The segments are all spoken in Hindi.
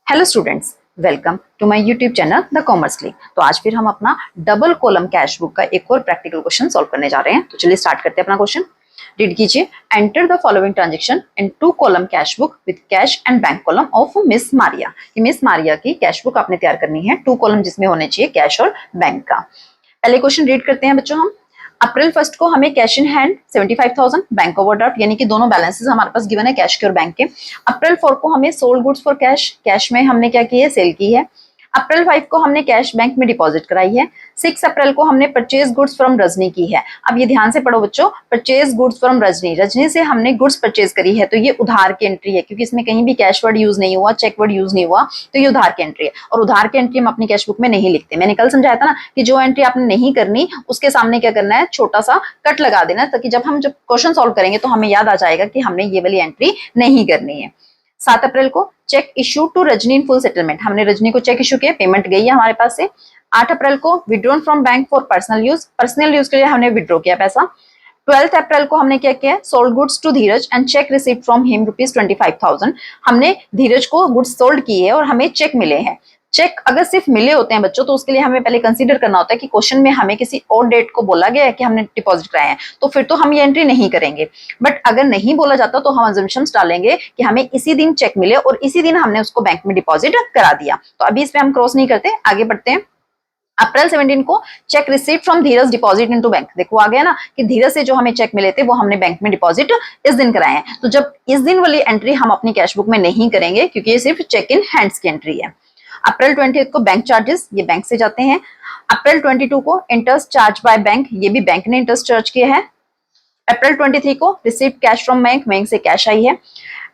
Hello students, welcome to my YouTube channel the Commerce Click. तो आज फिर हम अपना डबल कॉलम कैश बुक का एक और प्रैक्टिकल क्वेश्चन सॉल्व करने जा रहे हैं। तो चलिए स्टार्ट करते हैं अपना क्वेश्चन। रीड कीजिए। Enter the following transaction into column cash book with cash and bank column of miss Maria. कि मिस मारिया की कैश बुक आपने तैयार करनी है, टू कॉलम जिसमें होने चाहिए कैश और बैंक का। पहले क्वेश्चन रीड करते हैं बच्चों हम। अप्रैल 1 को हमें cash in hand 75,000, bank overdraft, यानी कि दोनों बैलेंसेस हमारे पास गिवन है, कैश के और बैंक के। अप्रैल 4 को हमें sold goods for cash, cash में हमने क्या की है, सेल की है। अप्रैल 5 को हमने कैश बैंक में डिपॉजिट कराई है। 6 अप्रैल को हमने परचेज गुड्स फ्रॉम रजनी की है। अब ये ध्यान से पढ़ो बच्चों, purchase goods from Rajni, Rajni से हमने गुड्स परचेज करी है, तो ये उधार की एंट्री है, क्योंकि इसमें कहीं भी कैश वर्ड यूज नहीं हुआ, चेक वर्ड यूज नहीं हुआ, तो ये उधार की एंट्री है। और उधार की एंट्री हम अपनी कैश बुक में नहीं लिखते। मैंने कल समझाया था ना कि जो एंट्री आपने नहीं करनी उसके सामने क्या करना है, छोटा सा कट लगा देना, ताकि जब क्वेश्चन सॉल्व करेंगे तो हमें याद आ जाएगा कि हमने ये वाली एंट्री नहीं करनी है। 7 अप्रैल को cheque issue to Rajni in full settlement, हमने रजनी को चेक इशू किया, पेमेंट गई है हमारे पास से। 8 अप्रैल को withdrawn from bank for personal use, personal use के लिए हमने विड्रॉ किया पैसा। 12 अप्रैल को हमने क्या किया, sold goods to Dheeraj and cheque received from him ₹25,000, हमने धीरज को गुड्स सोल्ड किए और हमें चेक मिले हैं। चेक अगर सिर्फ मिले होते हैं बच्चों, तो उसके लिए हमें पहले कंसीडर करना होता है कि क्वेश्चन में हमें किसी और डेट को बोला गया है कि हमने डिपॉजिट कराए हैं, तो फिर तो हम ये एंट्री नहीं करेंगे। बट अगर नहीं बोला जाता तो हम अजम्पशंस डालेंगे कि हमें इसी दिन चेक मिले और इसी दिन हमने उसको बैंक में डिपॉजिट करा दिया। तो अभी इस पे हम क्रॉस नहीं करते, आगे बढ़ते हैं। अप्रैल 17 को check received from Dheeraj deposit into bank, देखो आ गया ना कि धीरज से जो हमें चेक मिले थे वो हमने बैंक में डिपॉजिट इस दिन कराए हैं। तो जब इस दिन वाली एंट्री हम अपनी कैश बुक में नहीं करेंगे, क्योंकि ये सिर्फ चेक इन हैंड्स की एंट्री है। अप्रैल 20 को बैंक चार्जेस, ये बैंक से जाते हैं। अप्रैल 22 को इंटरेस्ट चार्ज बाय बैंक, ये भी बैंक ने इंटरेस्ट चार्ज किया है। अप्रैल 23 को receive cash from bank, bank से कैश आई है।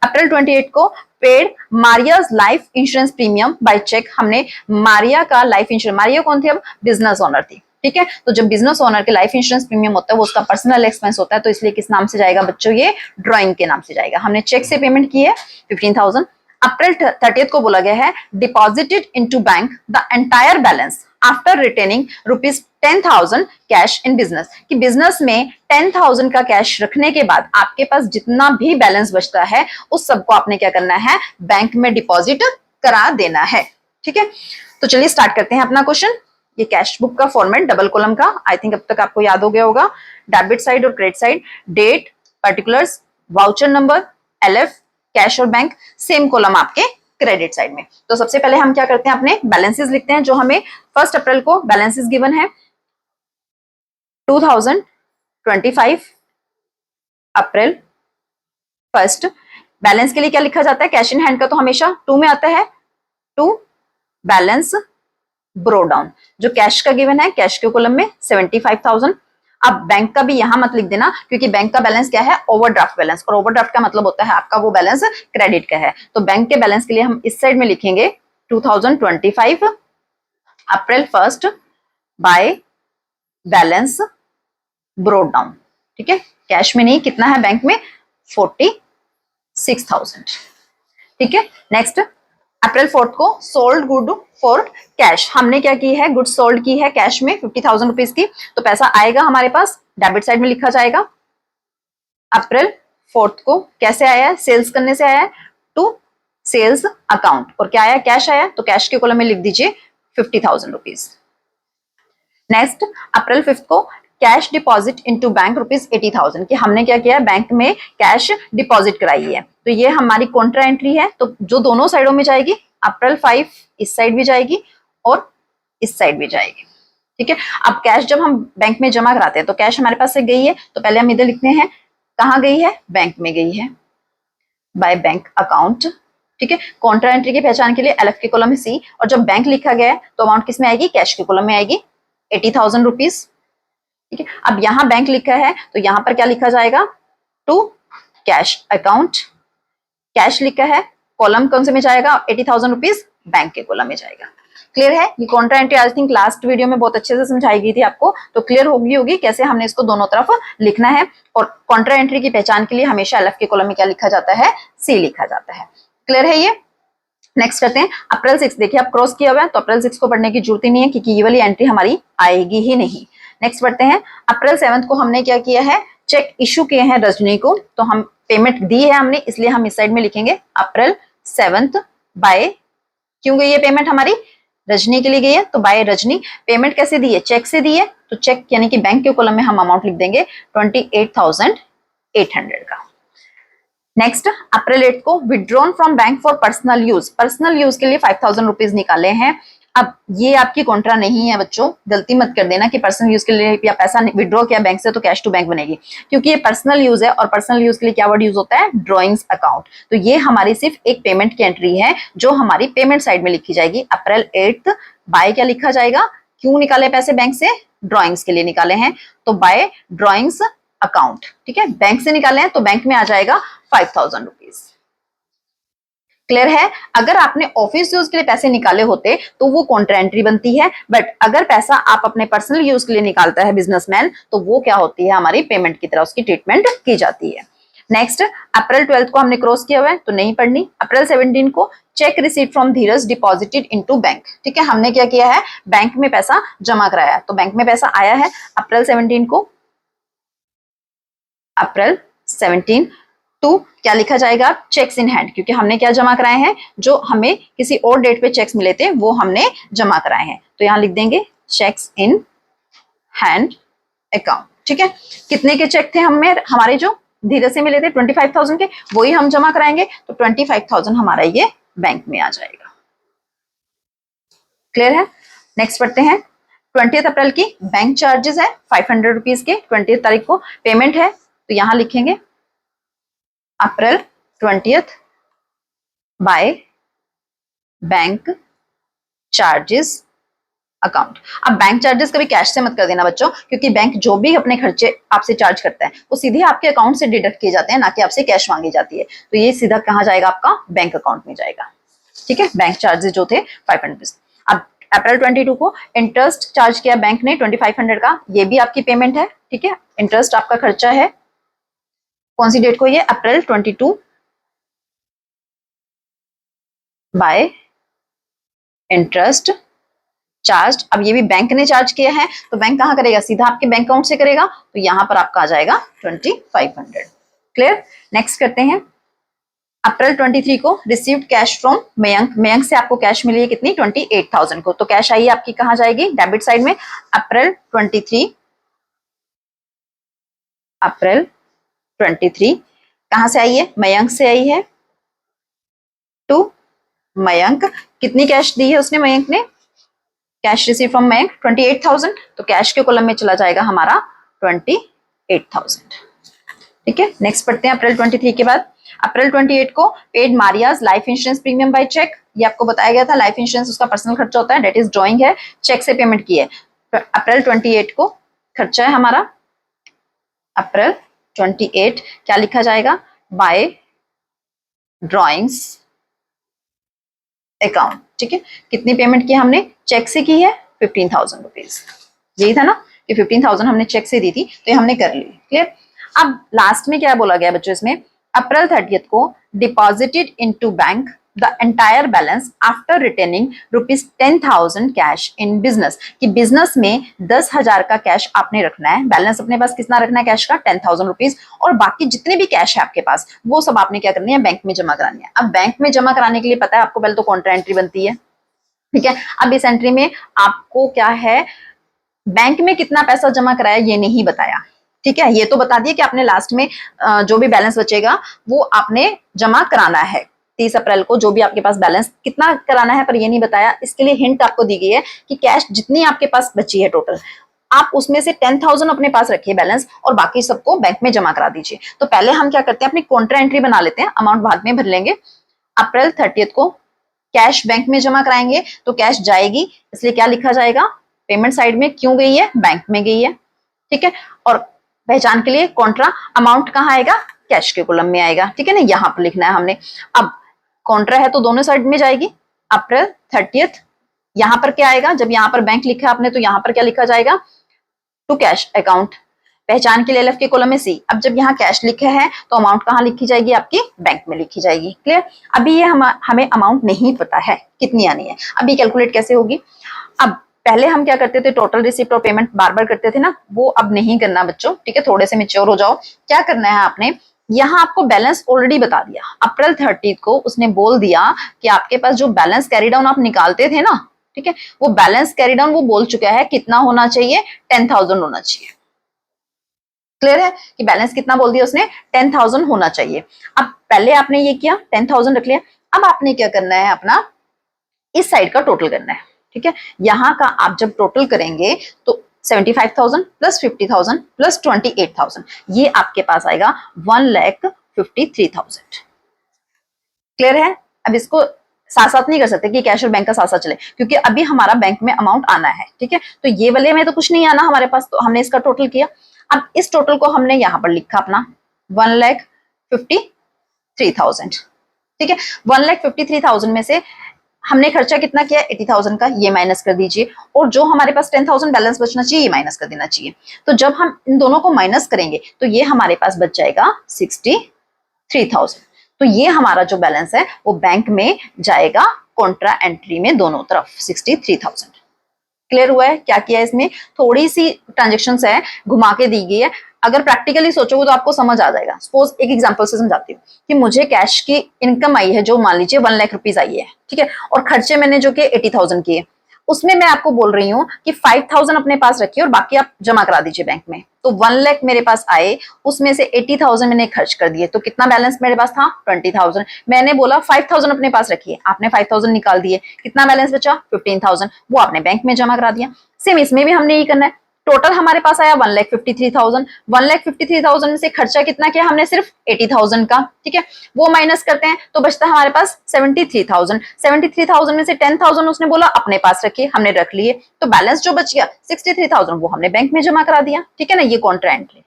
अप्रैल 28 को paid Maria's life insurance premium by cheque, हमने मारिया का लाइफ इंश्योरेंस, मारिया कौन थी, अब बिजनेस ओनर थी, ठीक है। तो जब बिजनेस ओनर के लाइफ इंश्योरेंस प्रीमियम होता है वो उसका पर्सनल एक्सपेंस होता है, तो इसलिए किस नाम से जाएगा बच्चों, ये ड्राइंग के नाम से जाएगा। हमने चेक से पेमेंट की है 15,000। अप्रैल 30 को बोला गया है deposited into bank the entire balance after retaining ₹10,000 cash in business, कि बिजनेस में 10,000 का कैश रखने के बाद आपके पास जितना भी बैलेंस बचता है उस सबको आपने क्या करना है, बैंक में डिपॉजिट करा देना है, ठीक है। तो चलिए स्टार्ट करते हैं अपना क्वेश्चन। ये कैश बुक का फॉर्मेट डबल कॉलम का, आई थिंक अब तक आपको याद हो गया होगा। डेबिट साइड और credit side, date, particulars, voucher number, LF, cash और बैंक, सेम कॉलम आपके क्रेडिट साइड में। तो सबसे पहले हम क्या करते हैं, अपने बैलेंसेस लिखते हैं। जो हमें 1 अप्रैल को बैलेंसेस गिवन है 2025 अप्रैल 1। बैलेंस के लिए क्या लिखा जाता है, कैश इन हैंड का तो हमेशा टू में आता है, टू बैलेंस ब्रो डाउन। जो कैश का गिवन है, कैश के कॉलम में 75,000। अब बैंक का भी यहां मत लिख देना, क्योंकि बैंक का बैलेंस क्या है, ओवरड्राफ्ट बैलेंस, और ओवरड्राफ्ट का मतलब होता है आपका वो बैलेंस क्रेडिट का है। तो बैंक के बैलेंस के लिए हम इस साइड में लिखेंगे 2025 अप्रैल 1 बाय बैलेंस ब्रोड डाउन, ठीक है। कैश में नहीं, कितना है बैंक में, 46,000, ठीक है। नेक्स्ट, अप्रैल 4 को सोल्ड गुड फॉर कैश, हमने क्या की है, गुड सोल्ड की है कैश में 50,000 रुपीज की, तो पैसा आएगा हमारे पास, डेबिट साइड में लिखा जाएगा। अप्रैल 4 को कैसे आया है, सेल्स करने से आया है, टू सेल्स अकाउंट, और क्या आया, कैश आया, तो कैश के कॉलम में लिख दीजिए 50,000 रुपीज। नेक्स्ट, अप्रैल 5 को कैश डिपॉजिट इनटू बैंक ₹80,000, कि हमने क्या किया, बैंक में कैश डिपॉजिट कराई है, तो ये हमारी कॉन्ट्रा एंट्री है, तो जो दोनों साइडों में जाएगी, अप्रैल 5 इस साइड भी जाएगी और इस साइड भी जाएगी, ठीक है। अब कैश जब हम बैंक में जमा कराते हैं तो कैश हमारे पास से गई है, तो पहले हम इधर लिखते हैं कहाँ गई है, बैंक में गई है, बाय बैंक अकाउंट, ठीक है। कॉन्ट्रा एंट्री की पहचान के लिए LF के कॉलम में C, और जब बैंक लिखा गया है तो अमाउंट किस में आएगी, कैश के कॉलम में आएगी, 80,000 रुपीज, ठीक है। अब यहाँ बैंक लिखा है तो यहाँ पर क्या लिखा जाएगा, टू कैश अकाउंट, कैश लिखा है, कॉलम कौन से में जाएगा, 80,000 रुपीज बैंक के कॉलम में जाएगा। क्लियर है, ये Contra entry I think last video में बहुत अच्छे से समझाई गई थी आपको, तो क्लियर होगी कैसे हमने इसको दोनों तरफ लिखना है। और कॉन्ट्रा एंट्री की पहचान के लिए हमेशा LF के कॉलम में क्या लिखा जाता है, C लिखा जाता है। क्लियर है ये। नेक्स्ट करते हैं अप्रैल 6, देखिए आप क्रॉस किया हुआ है तो अप्रैल 6 को पढ़ने की जरूरत ही नहीं है, क्योंकि ये वाली एंट्री हमारी आएगी ही नहीं। नेक्स्ट बढ़ते हैं, अप्रैल 7 को हमने क्या किया है, चेक इशू किए हैं रजनी को, तो हम पेमेंट दी है हमने, इसलिए हम इस साइड में लिखेंगे अप्रैल 7 बाय क्यों गई है पेमेंट हमारी? रजनी के लिए गई है, तो बाय रजनी। पेमेंट कैसे दी है? चेक से दी है, तो चेक यानी कि बैंक के कॉलम में हम अमाउंट लिख देंगे 28,800 का। नेक्स्ट, अप्रैल 8 को withdrawn from bank for personal use, personal use के लिए 5,000 रुपीज निकाले हैं। अब ये आपकी कॉन्ट्रा नहीं है बच्चों, गलती मत कर देना कि पर्सनल यूज के लिए या पैसा विड्रॉ किया बैंक से तो कैश टू बैंक बनेगी, क्योंकि ये पर्सनल यूज है और पर्सनल यूज के लिए क्या वर्ड यूज होता है? Drawings account. तो ये हमारी सिर्फ एक पेमेंट की एंट्री है जो हमारी पेमेंट साइड में लिखी जाएगी। अप्रैल 8 बाय क्या लिखा जाएगा? क्यों निकाले पैसे बैंक से? ड्रॉइंग्स के लिए निकाले हैं, तो बाय ड्रॉइंग्स अकाउंट। ठीक है, बैंक से निकाले हैं तो बैंक में आ जाएगा 5,000 रुपीज। क्लियर है? अगर आपने ऑफिस यूज के लिए पैसे निकाले होते तो वो कॉन्ट्रा एंट्री बनती है, बट अगर पैसा आप अपने पर्सनल यूज के लिए निकालता है बिजनेसमैन, तो वो क्या होती है? हमारी पेमेंट की तरह उसकी ट्रीटमेंट की जाती है। नेक्स्ट, अप्रैल 12 को हमने क्रॉस किया हुआ है तो नहीं पढ़नी। अप्रैल 17 को cheque receipt from Dheeraj deposited into bank. ठीक है, हमने क्या किया है? बैंक में पैसा जमा कराया है, तो बैंक में पैसा आया है अप्रैल 17 को। अप्रैल 17 टू क्या लिखा जाएगा? चेक्स इन हैंड, क्योंकि हमने क्या जमा कराए हैं? जो हमें किसी और डेट पे चेक्स मिले थे वो हमने जमा कराए हैं, तो यहां लिख देंगे चेक्स इन हैंड अकाउंट। ठीक है, कितने के चेक थे हमारे जो धीरे से मिले थे? 25,000 के, वही हम जमा कराएंगे, तो 25,000 हमारा ये बैंक में आ जाएगा। क्लियर है? नेक्स्ट पढ़ते हैं। 20 अप्रैल की बैंक चार्जेस है 500 रुपीज के, 20 तारीख को पेमेंट है, तो यहां लिखेंगे अप्रैल 20 बाय बैंक चार्जेस अकाउंट। अब बैंक चार्जेस कभी कैश से मत कर देना बच्चों, क्योंकि बैंक जो भी अपने खर्चे आपसे चार्ज करता है वो सीधे आपके अकाउंट से डिडक्ट किए जाते हैं, ना कि आपसे कैश मांगी जाती है। तो ये सीधा कहाँ जाएगा? आपका बैंक अकाउंट में जाएगा। ठीक है, बैंक चार्जेस जो थे 500। अब अप्रैल 22 को इंटरेस्ट चार्ज किया बैंक ने 2500 का, ये भी आपकी पेमेंट है। ठीक है, इंटरेस्ट आपका खर्चा है। कौन सी डेट को? ये अप्रैल 22 बाय इंटरेस्ट चार्ज। अब ये भी बैंक ने चार्ज किया है, तो बैंक कहां करेगा? सीधा आपके बैंक अकाउंट से करेगा, तो यहां पर आपका आ जाएगा 2500। क्लियर? नेक्स्ट करते हैं। अप्रैल 23 को received cash from Mayank, Mayank से आपको कैश मिली है कितनी? 28,000 को, तो कैश आई आपकी कहां जाएगी? डेबिट साइड में। अप्रैल 23 कहां से आई है? मयंक से आई है टू मयंक। कितनी कैश दी है उसने? मयंक ने कैश रिसीव फ्रॉम मयंक 28,000, तो कैश के कॉलम में चला जाएगा हमारा 28,000। ठीक है, नेक्स्ट पढ़ते हैं अप्रैल 23 के बाद। अप्रैल 28 को paid Maria's life insurance premium by cheque. ये आपको बताया गया था, लाइफ इंश्योरेंस उसका पर्सनल खर्चा होता है, डेट इज ड्रॉइंग है, चेक से पेमेंट की है। अप्रैल 28 को खर्चा है हमारा। अप्रैल 28 क्या लिखा जाएगा? By drawings account. ठीक है, कितनी पेमेंट की हमने? चेक से की है 15,000 रुपीज। यही था ना कि 15,000 हमने चेक से दी थी, तो ये हमने कर ली। क्लियर? अब लास्ट में क्या बोला गया बच्चों इसमें? अप्रैल 30 को deposited into bank the entire balance after returning ₹10,000 cash in business, कि बिजनेस में 10,000 का कैश आपने रखना है। बैलेंस अपने पास कितना रखना है कैश का? 10,000 रुपीज, और बाकी जितने भी कैश है आपके पास वो सब आपने क्या करनी है? बैंक में जमा करानी है। अब बैंक में जमा कराने के लिए पता है आपको, पहले तो कॉन्ट्रा एंट्री बनती है। ठीक है, अब इस एंट्री में आपको क्या है? बैंक में कितना पैसा जमा कराया ये नहीं बताया। ठीक है, ये तो बता दिया कि आपने लास्ट में जो भी बैलेंस बचेगा वो आपने जमा कराना है 30 अप्रैल को, जो भी आपके पास बैलेंस कितना कराना है, पर ये नहीं बताया। इसके लिए हिंट आपको दी गई है कि कैश जितनी आपके पास बची है टोटल, आप उसमें से 10,000 अपने पास रखिए बैलेंस, और बाकी सबको बैंक में जमा करा दीजिए। तो पहले हम क्या करते हैं? अपनी कॉन्ट्रा एंट्री बना लेते हैं, अमाउंट बाद में भर लेंगे। अप्रैल 30 को कैश बैंक में जमा कराएंगे, तो कैश जाएगी, इसलिए क्या लिखा जाएगा? पेमेंट साइड में क्यों गई है? बैंक में गई है। ठीक है, और पहचान के लिए कॉन्ट्रा अमाउंट कहाँ आएगा? कैश के कॉलम में आएगा। ठीक है ना, यहां पर लिखना है हमने। अब कॉन्ट्रा है तो दोनों साइड में जाएगी। अप्रैल 30 यहां पर क्या आएगा? जब यहां पर बैंक लिखा आपने तो यहां पर क्या लिखा जाएगा? To cash account. पहचान के लिए एलएफ के कॉलम में सी। अब जब यहाँ कैश लिखा है तो अमाउंट कहाँ लिखी जाएगी? आपकी बैंक में लिखी जाएगी। क्लियर? अभी ये हमें अमाउंट नहीं पता है कितनी आनी है, अभी कैलकुलेट कैसे होगी? अब पहले हम क्या करते थे? टोटल रिसिप्ट और पेमेंट बार बार करते थे ना, वो अब नहीं करना बच्चों। ठीक है, थोड़े से मेच्योर हो जाओ। क्या करना है आपने? यहाँ आपको बैलेंस ऑलरेडी बता दिया, अप्रैल 30 को उसने बोल दिया कि आपके पास जो बैलेंस कैरी डाउन आप निकालते थे ना, ठीक है, वो बैलेंस कैरी डाउन वो बोल चुका है कितना होना चाहिए, 10,000 होना चाहिए। क्लियर है कि बैलेंस कितना बोल दिया उसने, 10,000 होना चाहिए। अब पहले आपने ये किया 10,000 रख लिया, अब आपने क्या करना है, अपना इस साइड का टोटल करना है, ठीक है। यहाँ का आप जब टोटल करेंगे तो 75,000 प्लस 50,000 प्लस 28,000, ये आपके पास आएगा 1,53,000। क्लियर है। अब इसको साथ साथ नहीं कर सकते कि कैश और बैंक का साथ साथ चले, क्योंकि अभी हमारा बैंक में अमाउंट आना है, ठीक है। तो ये वाले में तो कुछ नहीं आना हमारे पास, तो हमने इसका टोटल किया। अब इस टोटल को हमने यहाँ पर लिखा अपना 1,53,000, ठीक है। 1,53,000 में से हमने खर्चा कितना किया, 80,000 का, ये माइनस कर दीजिए, और जो हमारे पास 10,000 बैलेंस बचना चाहिए ये माइनस कर देना चाहिए। तो जब हम इन दोनों को माइनस करेंगे तो ये हमारे पास बच जाएगा 63,000। तो ये हमारा जो बैलेंस है वो बैंक में जाएगा कॉन्ट्रा एंट्री में दोनों तरफ 63,000। क्लियर हुआ है। क्या किया है इसमें, थोड़ी सी ट्रांजेक्शन है घुमा के दी गई है, अगर प्रैक्टिकली सोचोगे तो आपको समझ आ जाएगा। सपोज एक एग्जांपल से समझाती हूँ कि मुझे कैश की इनकम आई है जो मान लीजिए 1 लाख रुपीज आई है, ठीक है, और खर्चे मैंने जो कि 80,000 किए, उसमें मैं आपको बोल रही हूँ कि 5,000 अपने पास रखिए और बाकी आप जमा करा दीजिए बैंक में। तो 1 लाख मेरे पास आए, उसमें से 80,000 मैंने खर्च कर दिए, तो कितना बैलेंस मेरे पास था, 20,000। मैंने बोला 5,000 अपने पास रखिए, आपने 5,000 निकाल दिए, कितना बैलेंस बचा, 15,000, वो आपने बैंक में जमा करा दिया। सेम इसमें भी हमने ये करना है। टोटल हमारे पास आया 1,53,000। 1,53,000 में से खर्चा कितना किया हमने, सिर्फ 80,000 का, ठीक है, वो माइनस करते हैं तो बचता है हमारे पास 73,000। 73,000 में से 10,000 उसने बोला अपने पास रखिए, हमने रख लिए, तो बैलेंस जो बच गया 63,000 वो हमने बैंक में जमा करा दिया, ठीक है ना। ये Contra entry.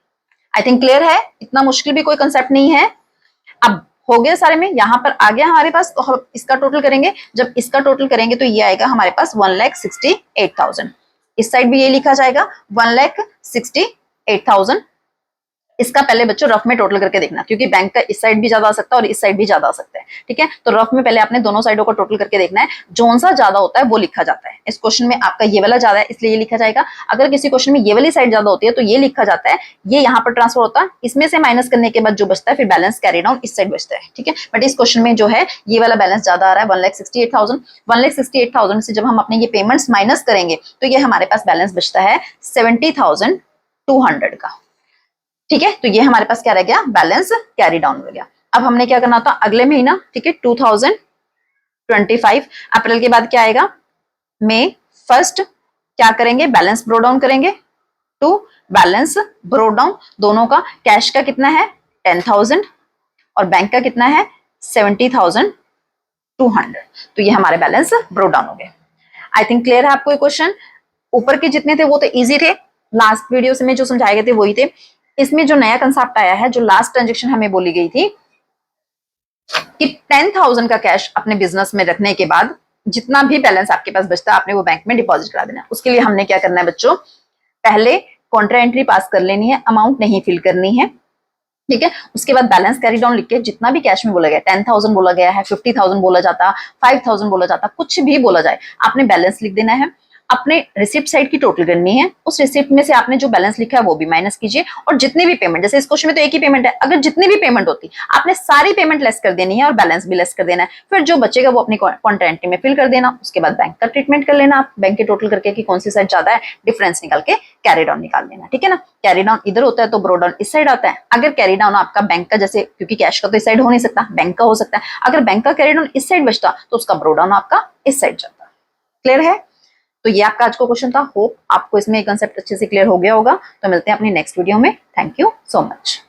I think clear है, इतना मुश्किल भी कोई कंसेप्ट नहीं है। अब हो गया सारे में, यहाँ पर आ गया हमारे पास, तो हम इसका टोटल करेंगे। जब इसका टोटल करेंगे तो ये आएगा हमारे पास 1,68,000। इस साइड भी ये लिखा जाएगा 1,68,000। इसका पहले बच्चों रफ में टोटल करके देखना, क्योंकि बैंक का इस साइड भी ज्यादा आ सकता है और इस साइड भी ज्यादा आ सकता है, ठीक है। तो रफ में पहले आपने दोनों साइडों को टोटल करके देखना है, जोन सा ज्यादा होता है वो लिखा जाता है। इस क्वेश्चन में आपका ये वाला ज्यादा है इसलिए ये लिखा जाएगा। अगर किसी क्वेश्चन में ये वाली साइड ज्यादा होती है तो ये लिखा जाता है, ये यहाँ पर ट्रांसफर होता है, इसमें से माइनस करने के बाद जो बचता है फिर बैलेंस कैरी डाउन इस साइड बचता है, ठीक है। बट इस क्वेश्चन में जो है ये वाला बैलेंस ज्यादा आ रहा है 1,68,000। 1,68,000 से जब हम अपने ये पेमेंट्स माइनस करेंगे तो ये हमारे पास बैलेंस बचता है 70,200 का, ठीक है। तो ये हमारे पास क्या रह गया, बैलेंस कैरी डाउन हो गया। अब हमने क्या करना था, अगले महीना, ठीक है, 2025 अप्रैल के बाद क्या आएगा, मई 1 क्या करेंगे, बैलेंस ब्रो डाउन करेंगे। टू बैलेंस ब्रो डाउन, दोनों का कैश का कितना है 10,000 और बैंक का कितना है 70,200। तो ये हमारे बैलेंस ब्रो डाउन हो गए। आई थिंक क्लियर है आपको ये क्वेश्चन। ऊपर के जितने थे वो तो इजी थे, लास्ट वीडियो से में जो समझाए गए थे वही थे। इसमें जो नया कंसेप्ट आया है, जो लास्ट ट्रांजेक्शन हमें बोली गई थी कि 10,000 का कैश अपने बिजनेस में रखने के बाद जितना भी बैलेंस आपके पास बचता है आपने वो बैंक में डिपॉजिट करा देना। उसके लिए हमने क्या करना है बच्चों, पहले कॉन्ट्रा एंट्री पास कर लेनी है, अमाउंट नहीं फिल करनी है, ठीक है। उसके बाद बैलेंस कैरी डाउन लिख के जितना भी कैश में बोला गया, 10,000 बोला गया है, 50,000 बोला जाता, 5,000 बोला जाता, कुछ भी बोला जाए, आपने बैलेंस लिख देना है। अपने रिसिप्ट साइड की टोटल करनी है, उस रिसिप्ट में से आपने जो बैलेंस लिखा है वो भी माइनस कीजिए, और जितनी भी पेमेंट, जैसे इस क्वेश्चन में तो एक ही पेमेंट है, अगर जितनी भी पेमेंट होती आपने सारी पेमेंट लेस कर देनी है और बैलेंस भी लेस कर देना है। फिर जो बचेगा वो अपनी कॉन्ट्रा एंट्री में फिल कर देना। उसके बाद बैंक का ट्रीटमेंट कर लेना आप, बैंक के टोटल करके कि कौन सी साइड ज्यादा है, डिफरेंस निकाल के कैरी डाउन निकाल लेना, ठीक है ना। कैरी डाउन इधर होता है तो ब्रो डाउन इस साइड आता है। अगर कैरी डाउन आपका बैंक का, जैसे क्योंकि कैश का तो इस साइड हो नहीं सकता, बैंक का हो सकता है, अगर बैंक का कैरी डाउन इस साइड बचता तो उसका ब्रो डाउन आपका इस साइड जाता। क्लियर है। तो ये आपका आज का क्वेश्चन था। होप आपको इसमें कंसेप्ट अच्छे से क्लियर हो गया होगा। तो मिलते हैं अपनी नेक्स्ट वीडियो में। Thank you so much.